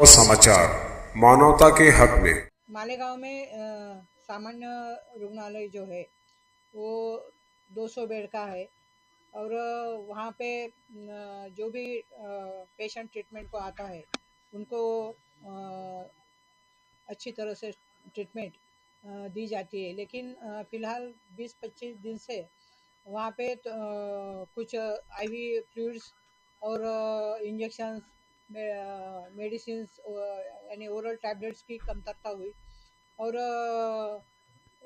समाचार मानवता के हक में। मालेगांव में सामान्य रुग्णालय जो है वो 200 बेड का है और वहाँ पे जो भी पेशेंट ट्रीटमेंट को आता है उनको अच्छी तरह से ट्रीटमेंट दी जाती है। लेकिन फ़िलहाल 20-25 दिन से वहाँ पे तो, कुछ आईवी फ्लूइड्स और इंजेक्शंस मेडिसिन्स यानी ओरल टैबलेट्स की कमतरता हुई और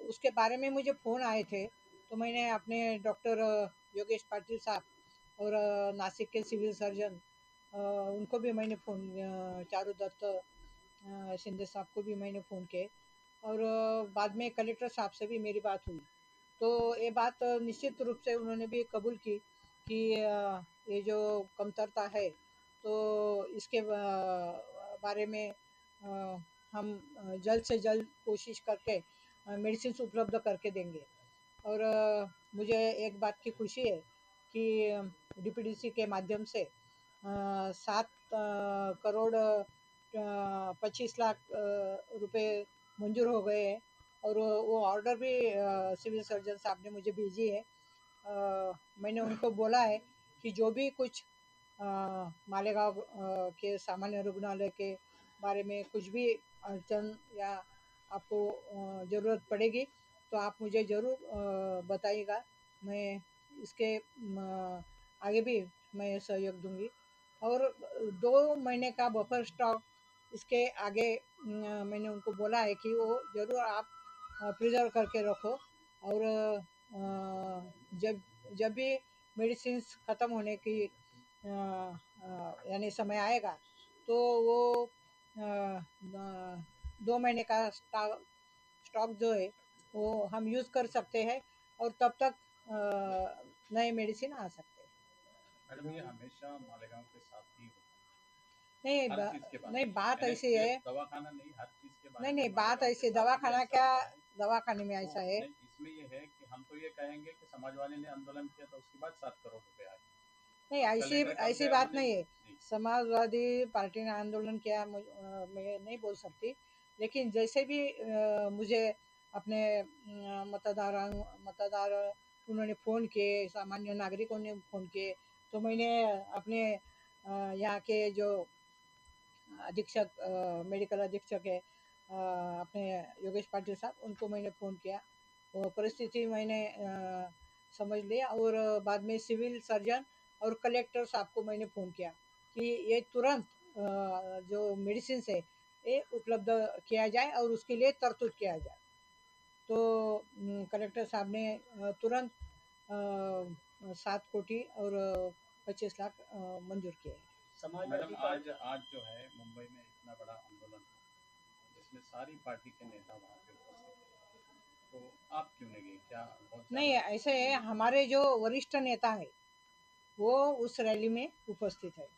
उसके बारे में मुझे फ़ोन आए थे। तो मैंने अपने डॉक्टर योगेश पाटिल साहब और नासिक के सिविल सर्जन उनको भी मैंने फ़ोन चारू दत्त शिंदे साहब को भी मैंने फ़ोन किए और बाद में कलेक्टर साहब से भी मेरी बात हुई। तो ये बात निश्चित रूप से उन्होंने भी कबूल की कि ये जो कमतरता है तो इसके बारे में हम जल्द से जल्द कोशिश करके मेडिसिन उपलब्ध करके देंगे। और मुझे एक बात की खुशी है कि डीपीडीसी के माध्यम से 7 करोड़ 25 लाख रुपए मंजूर हो गए हैं और वो ऑर्डर भी सिविल सर्जन साहब ने मुझे भेजी है। मैंने उनको बोला है कि जो भी कुछ मालेगांव के सामान्य रुग्णालय के बारे में कुछ भी अड़चन या आपको ज़रूरत पड़ेगी तो आप मुझे ज़रूर बताइएगा। मैं इसके आगे भी मैं सहयोग दूंगी और 2 महीने का बफर स्टॉक इसके आगे मैंने उनको बोला है कि वो ज़रूर आप प्रिजर्व करके रखो और जब जब भी मेडिसिन्स ख़त्म होने की यानी समय आएगा तो वो 2 महीने का स्टॉक जो है वो हम यूज़ कर सकते हैं और तब तक नए मेडिसिन आ सकते हैं। मैडम ये हमेशा मालेगांव के साथ ही होता नहीं है, हर चीज के बारे नहीं में, बात यानी ऐसी है। सिर्फ दवाखाना नहीं, हर चीज के बारे नहीं में नहीं बात मालेगांव के ऐसी साथ ही दवाखाना ऐसा क्या, होता है। दवाखाने में ऐसा है। नहीं, इसमें ये है कि हम तो ये कहेंगे कि समाजवादी ने आंदोलन किया तो उसके बाद 7 करोड़ रुपए आए। नहीं आपका ऐसी लेटर कब ऐसी गया बात मुझे नहीं ये है। जी। समाजवादी पार्टी ने आंदोलन किया मैं नहीं बोल सकती। लेकिन जैसे भी मुझे अपने मतदार उन्होंने फ़ोन किए, सामान्य नागरिकों ने फ़ोन किए तो मैंने अपने यहाँ के जो अधीक्षक मेडिकल अधीक्षक है अपने योगेश पाटिल साहब उनको मैंने फ़ोन किया। वो परिस्थिति मैंने समझ लिया और बाद में सिविल सर्जन और कलेक्टर साहब को मैंने फ़ोन किया कि ये तुरंत जो मेडिसिन है ये उपलब्ध किया जाए और उसके लिए तरतूद किया जाए। तो कलेक्टर साहब ने तुरंत 7 कोटी और 25 लाख मंजूर किए। मैडम आज आज जो है मुंबई में इतना बड़ा आंदोलन हुआ जिसमें सारी पार्टी के नेता वहाँ पे उपस्थित थे, तो आप क्यों नहीं गए? क्या बहुत नहीं ज्यादा ऐसे है, हमारे जो वरिष्ठ नेता है वो उस रैली में उपस्थित है।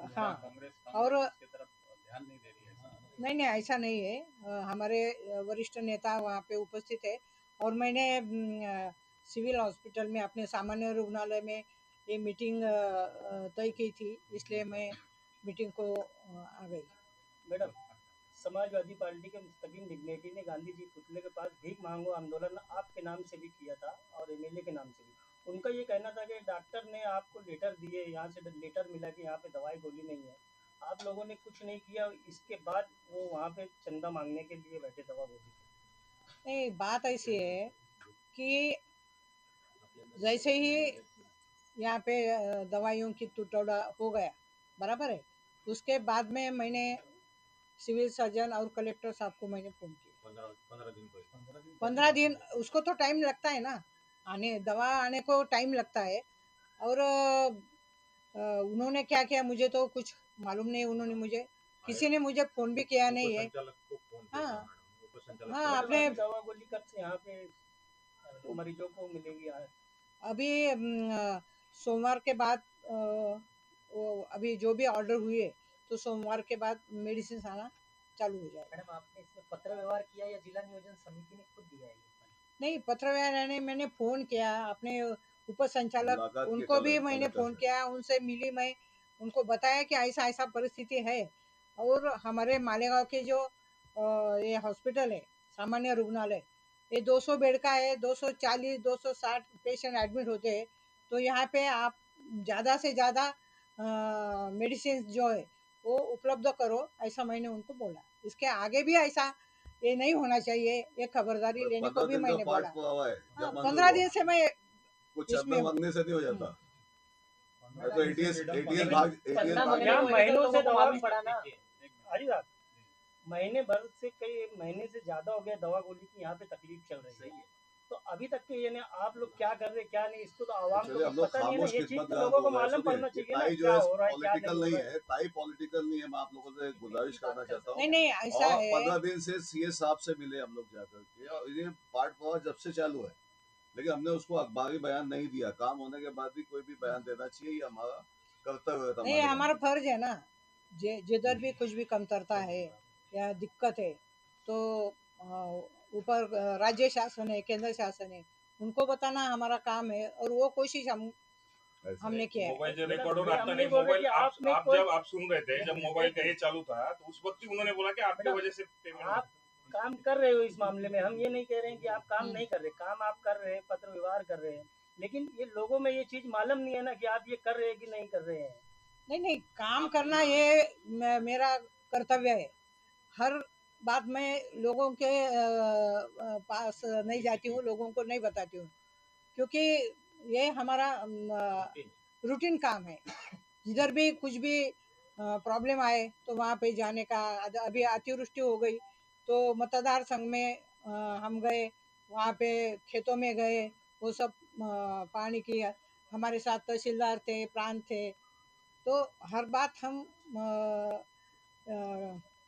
हाँ कांग्रेस और कांग्रेस इसके तरफ ध्यान नहीं दे रही है ऐसा? नहीं नहीं ऐसा नहीं है। हमारे वरिष्ठ नेता वहाँ पे उपस्थित है और मैंने सिविल हॉस्पिटल में अपने सामान्य रुग्णालय में ये मीटिंग तय की थी इसलिए मैं मीटिंग को आ गई। मैडम, समाजवादी पार्टी के मुस्तकिम डिग्नेटी ने गांधी जी पुतले के पास भीख मांगो आंदोलन आपके नाम से भी किया था और एमएलए के नाम से भी। उनका ये कहना था कि डॉक्टर ने आपको लेटर दिए, यहाँ से लेटर मिला कि यहाँ पे दवाई गोली नहीं है, आप लोगों ने कुछ नहीं किया। इसके बाद वो वहाँ पे चंदा मांगने के लिए बैठे, दवा गोली के। नहीं बात ऐसी है कि जैसे ही यहाँ पे दवाइयों की टुकड़ा हो गया बराबर है, उसके बाद में मैंने सिविल सर्जन और कलेक्टर साहब को मैंने फ़ोन किया। 15 दिन उसको तो टाइम लगता है ना, आने दवा आने को टाइम लगता है। और उन्होंने क्या किया मुझे तो कुछ मालूम नहीं। उन्होंने मुझे किसी ने मुझे फ़ोन भी किया नहीं है। हाँ हाँ मैडम, आपने अभी दवा गोली कब से यहाँ पे मरीजों को मिलेगी? अभी सोमवार के बाद वो अभी जो भी ऑर्डर हुए तो सोमवार के बाद मेडिसिन आना चालू हो जाएगा। मैडम, आपने इसमें पत्र व्यवहार किया या जिला नियोजन समिति ने खुद दिया है ये? नहीं पत्र व्यवहार ने मैंने फ़ोन किया अपने उप संचालक उनको भी मैंने फ़ोन किया, उनसे मिली मैं, उनको बताया कि ऐसा ऐसा परिस्थिति है और हमारे मालेगांव के जो ये हॉस्पिटल है सामान्य रुग्णालय, ये 200 बेड का है। 240 260 पेशेंट एडमिट होते हैं। तो यहाँ पे आप ज़्यादा से ज़्यादा मेडिसिन जो है वो उपलब्ध करो, ऐसा मैंने उनको बोला। इसके आगे भी ऐसा ये नहीं होना चाहिए, ये खबरदारी लेने को 15 भी दिन का मैंने पाठ बोला। हुआ हुआ है हाँ, जब मंजूर 15 हुआ दिन से मैं कुछ इसमें चंदा हूँ। मांगने से नहीं हो जाता। मैं तो एटीएस लेकिन भाग एटीएस 15 भाग यहाँ महीनों से दवा मालूम पड़ा ना। अरे साहब, महीने भर से कई महीने से ज्यादा हो गया दवा गोली की यहाँ पे तकलीफ चल रही है। तो अभी तक के ये ने आप लोग क्या कर रहे क्या नहीं, इसको तो आवाम एक्चुअली को हम लोग पता नहीं है ना। खामोश ये चीज किस्मत तो जान लोगों हो को गए। मालूम सुनिए पड़ना ये चाहिए ना, ताई जो क्या है हो रहा है क्या पॉलिटिकल नहीं हो नहीं रहा है। है, ताई पॉलिटिकल नहीं है। मैं आप लोगों से गुजारिश करना चाहता नहीं हूँ। नहीं ऐसा और है। 15 दिन से सीए साहब से मिले हम लोग जाकर के, और ये पाठ पवा जब से चालू है, लेकिन हमने उसको अखबारी बयान नहीं दिया। काम होने के बाद भी कोई भी बयान देना चाहिए, ये हमारा कर्तव्य था। नहीं, हमारा फर्ज है ना। जिधर भी कुछ भी कमतरता है या दिक्कत है तो ऊपर राज्य शासन है, केंद्र शासन है, उनको बताना हमारा काम है। और वो कोशिश हमने किया है। मोबाइल जो मैडम, रिकॉर्ड हो ये रहा हम था नहीं नहीं, बोल रहे मोबाइल कि आप आपने आप कोई जब आप सुन रहे थे, जब मोबाइल का ये चालू था तो उस वक्त ही उन्होंने बोला कि आपकी मैडम, वजह से पेमेंट आप काम कर रहे हो इस मामले में। हम ये नहीं कह रहे हैं कि आप काम नहीं कर रहे, काम आप कर रहे हैं, पत्र व्यवहार कर रहे हैं। लेकिन ये लोगों में ये चीज मालूम नहीं है ना कि आप ये कर रहे हैं कि नहीं कर रहे हैं। नहीं नहीं, काम करना ये मेरा कर्तव्य है। हर बात मैं लोगों के पास नहीं जाती हूँ, लोगों को नहीं बताती हूँ, क्योंकि ये हमारा रूटीन काम है। जिधर भी कुछ भी प्रॉब्लम आए तो वहाँ पे जाने का। अभी अतिवृष्टि हो गई तो मतदार संघ में हम गए, वहाँ पे खेतों में गए। वो सब पानी की हमारे साथ तहसीलदार थे, प्रांत थे। तो हर बात हम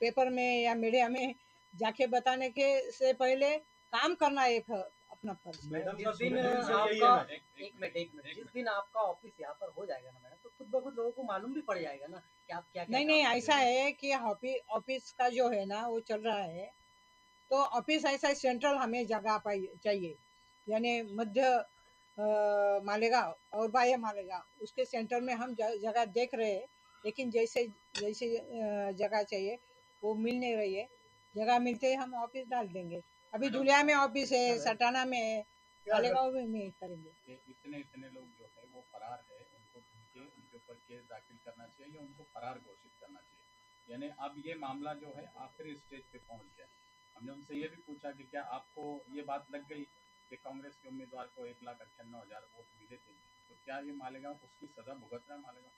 पेपर में या मीडिया में जाके बताने के से पहले काम करना एक अपना फर्ज। मैडम, जिस दिन आपका आपका एक मिनट जिस दिन आपका ऑफिस यहाँ पर हो जाएगा ना मैडम, तो खुद ब खुद लोगों को मालूम भी पड़ जाएगा ना कि आप क्या क्या नहीं नहीं, ऐसा है कि ऑफिस का जो है ना वो चल रहा है। तो ऑफिस ऐसा सेंट्रल हमें जगह पाई चाहिए, यानी मध्य मालेगांव और बाह्य मालेगांव उसके सेंटर में हम जगह देख रहे हैं। लेकिन जैसे जैसे जगह चाहिए वो मिल नहीं रही है। जगह मिलते ही हम ऑफिस डाल देंगे। अभी धुलिया में ऑफिस है, सटाना में है, मालेगांव में करेंगे। इतने इतने लोग जो है वो फरार है, उनको ढूंढ के उनके ऊपर केस दाखिल करना चाहिए या उनको फरार घोषित करना चाहिए। यानी अब ये मामला जो है आखिरी स्टेज पे पहुंच गया। हमने उनसे ये भी पूछा कि क्या आपको ये बात लग गई कि कांग्रेस के उम्मीदवार को 1,98,000 वोट मिले थे, तो क्या ये मालेगांव उसकी सजा भुगत रहा है मालेगांव?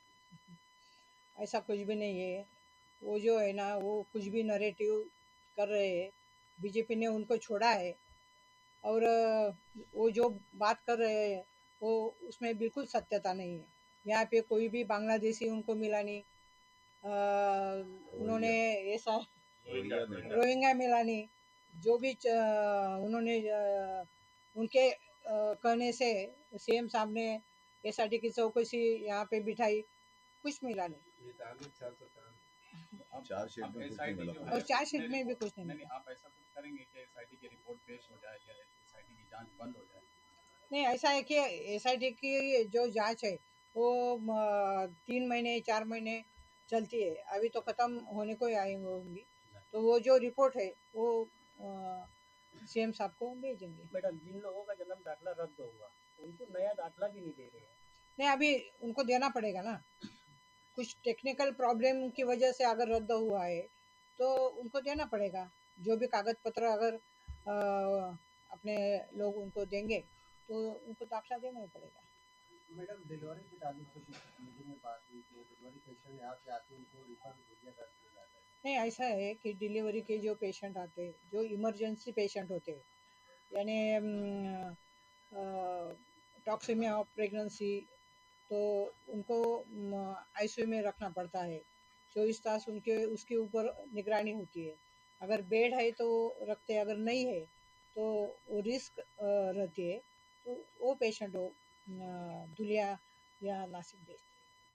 ऐसा कुछ भी नहीं है। वो जो है ना वो कुछ भी नरेटिव कर रहे हैं। बीजेपी ने उनको छोड़ा है। और वो जो बात कर रहे हैं वो उसमें बिल्कुल सत्यता नहीं है। यहाँ पे कोई भी बांग्लादेशी उनको मिला नहीं। उन्होंने ऐसा रोहिंग्या मिला नहीं। जो भी उन्होंने उनके कहने से सीएम साहब ने एसआईटी की चौकसी यहाँ पे बिठाई, कुछ मिला नहीं। चार्जशीट अब में कुछ नहीं एसआईटी मिला। जो और है चार्जशीट में भी कुछ नहीं नहीं, मिला। आप ऐसा कुछ करेंगे कि एसआईटी की रिपोर्ट पेश हो जाए या एसआईटी की जांच बंद हो जाए? नहीं, ऐसा है कि एसआईटी की जो जांच है वो 3 महीने 4 महीने चलती है। अभी तो ख़त्म होने को ही आई होंगी। तो वो जो रिपोर्ट है वो सीएम साहब को भेजेंगे। मैडम, जिन लोगों का जन्म दाखिला रद्द हुआ उनको नया दाखिला भी नहीं दे रहे हैं। नहीं, अभी उनको देना पड़ेगा ना। कुछ टेक्निकल प्रॉब्लम की वजह से अगर रद्द हुआ है तो उनको देना पड़ेगा। जो भी कागज पत्र अगर अपने लोग उनको देंगे तो उनको दाखिला देना ही पड़ेगा। मैडम, डिलीवरी के ताल्लुक से कुछ मीटिंग में बात हुई कि डिलीवरी पेशेंट यहाँ से आते हैं उनको रिफंड भेजा कर दिया जाता है। नहीं, ऐसा है कि डिलीवरी के जो पेशेंट आते हैं, जो इमरजेंसी पेशेंट होते हैं, यानी टॉक्सिमिया ऑफ प्रेगनेंसी, तो उनको आईसीयू में रखना पड़ता है। 24 तास उनके उसके ऊपर निगरानी होती है। अगर बेड है तो रखते हैं, अगर नहीं है तो वो रिस्क रहती है। तो वो पेशेंट वो धुलिया या नासिक भेजते हैं।